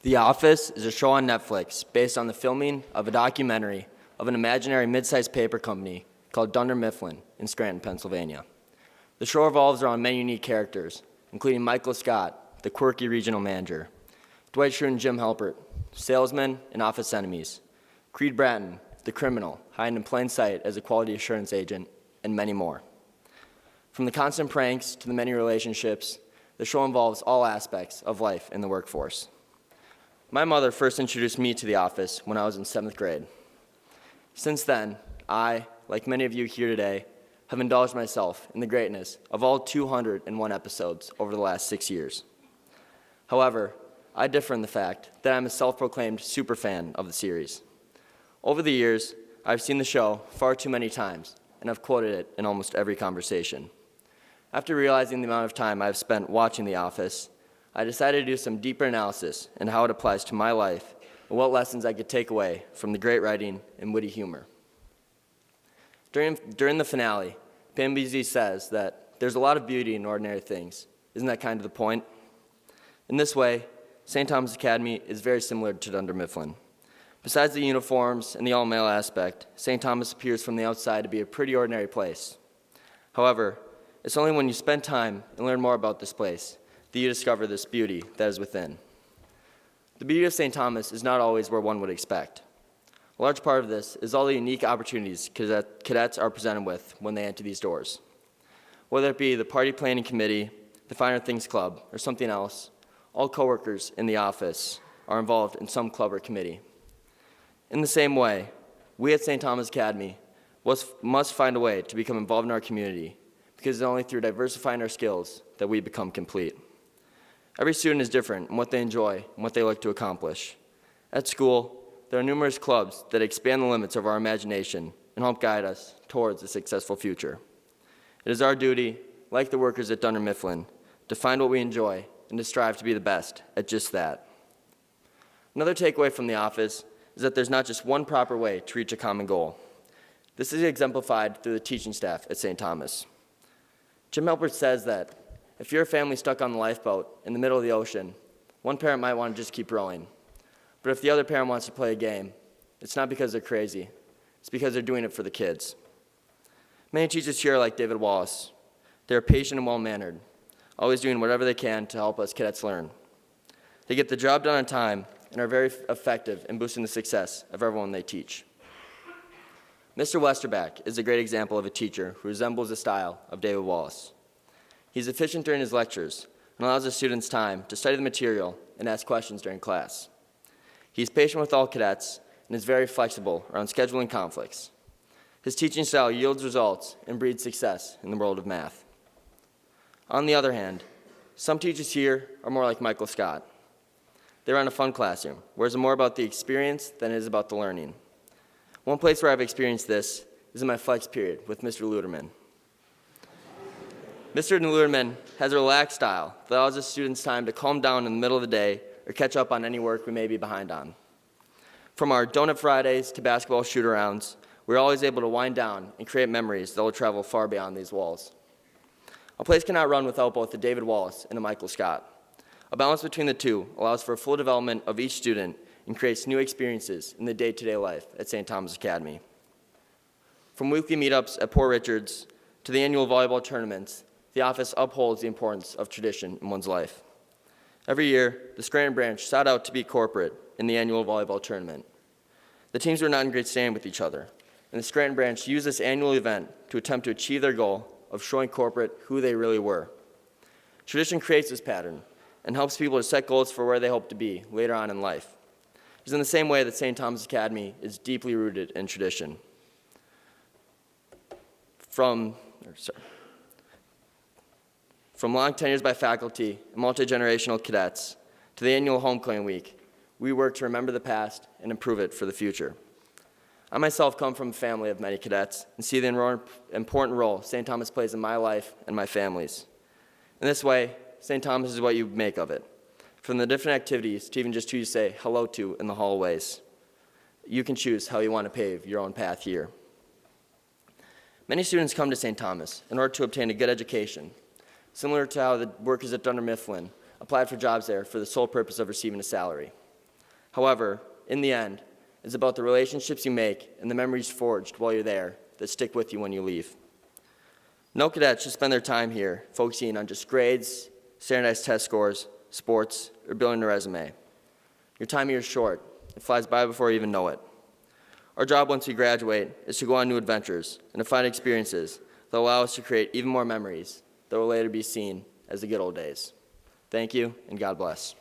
The Office is a show on Netflix based on the filming of a documentary of an imaginary mid-sized paper company called Dunder Mifflin in Scranton, Pennsylvania. The show revolves around many unique characters, including Michael Scott, the quirky regional manager, Dwight Schrute and Jim Halpert, salesmen and office enemies, Creed Bratton, the criminal, hiding in plain sight as a quality assurance agent, and many more. From the constant pranks to the many relationships, the show involves all aspects of life in the workforce. My mother first introduced me to The Office when I was in 7th grade. Since then, I, like many of you here today, have indulged myself in the greatness of all 201 episodes over the last 6 years. However, I differ in the fact that I'm a self-proclaimed superfan of the series. Over the years, I've seen the show far too many times, and I've quoted it in almost every conversation. After realizing the amount of time I've spent watching The Office, I decided to do some deeper analysis into how it applies to my life and what lessons I could take away from the great writing and witty humor. During the finale, Pam Beasley says that there's a lot of beauty in ordinary things. Isn't that kind of the point? In this way, St. Thomas Academy is very similar to Dunder Mifflin. Besides the uniforms and the all-male aspect, St. Thomas appears from the outside to be a pretty ordinary place. However, it's only when you spend time and learn more about this place that you discover this beauty that is within. The beauty of St. Thomas is not always where one would expect. A large part of this is all the unique opportunities cadets are presented with when they enter these doors. Whether it be the party planning committee, the Finer Things Club, or something else, all coworkers in the office are involved in some club or committee. In the same way, we at St. Thomas Academy must find a way to become involved in our community, because it's only through diversifying our skills that we become complete. Every student is different in what they enjoy and what they like to accomplish. At school, there are numerous clubs that expand the limits of our imagination and help guide us towards a successful future. It is our duty, like the workers at Dunder Mifflin, to find what we enjoy and to strive to be the best at just that. Another takeaway from The Office is that there's not just one proper way to reach a common goal. This is exemplified through the teaching staff at St. Thomas. Jim Halpert says that if you're a family stuck on the lifeboat in the middle of the ocean, one parent might want to just keep rowing. But if the other parent wants to play a game, it's not because they're crazy. It's because they're doing it for the kids. Many teachers here are like David Wallace. They're patient and well-mannered, always doing whatever they can to help us cadets learn. They get the job done on time and are very effective in boosting the success of everyone they teach. Mr. Westerback is a great example of a teacher who resembles the style of David Wallace. He's efficient during his lectures and allows his students time to study the material and ask questions during class. He's patient with all cadets and is very flexible around scheduling conflicts. His teaching style yields results and breeds success in the world of math. On the other hand, some teachers here are more like Michael Scott. They run a fun classroom, where it's more about the experience than it is about the learning. One place where I've experienced this is in my flex period with Mr. Luderman. Mr. Luderman has a relaxed style that allows his students time to calm down in the middle of the day or catch up on any work we may be behind on. From our Donut Fridays to basketball shoot-arounds, we're always able to wind down and create memories that will travel far beyond these walls. A place cannot run without both a David Wallace and a Michael Scott. A balance between the two allows for a full development of each student and creates new experiences in the day-to-day life at St. Thomas Academy. From weekly meetups at Poor Richards to the annual volleyball tournaments, the office upholds the importance of tradition in one's life. Every year, the Scranton branch sought out to beat corporate in the annual volleyball tournament. The teams were not in great standing with each other, and the Scranton branch used this annual event to attempt to achieve their goal of showing corporate who they really were. Tradition creates this pattern and helps people to set goals for where they hope to be later on in life. It's in the same way that St. Thomas Academy is deeply rooted in tradition. From long tenures by faculty and multi-generational cadets to the annual homecoming week, we work to remember the past and improve it for the future. I myself come from a family of many cadets and see the important role St. Thomas plays in my life and my family's. In this way, St. Thomas is what you make of it. From the different activities to even just who you say hello to in the hallways, you can choose how you want to pave your own path here. Many students come to St. Thomas in order to obtain a good education, similar to how the workers at Dunder Mifflin applied for jobs there for the sole purpose of receiving a salary. However, in the end, it's about the relationships you make and the memories forged while you're there that stick with you when you leave. No cadet should spend their time here focusing on just grades, standardized test scores, sports, or building a resume. Your time here is short. It flies by before you even know it. Our job once we graduate is to go on new adventures and to find experiences that allow us to create even more memories that will later be seen as the good old days. Thank you, and God bless.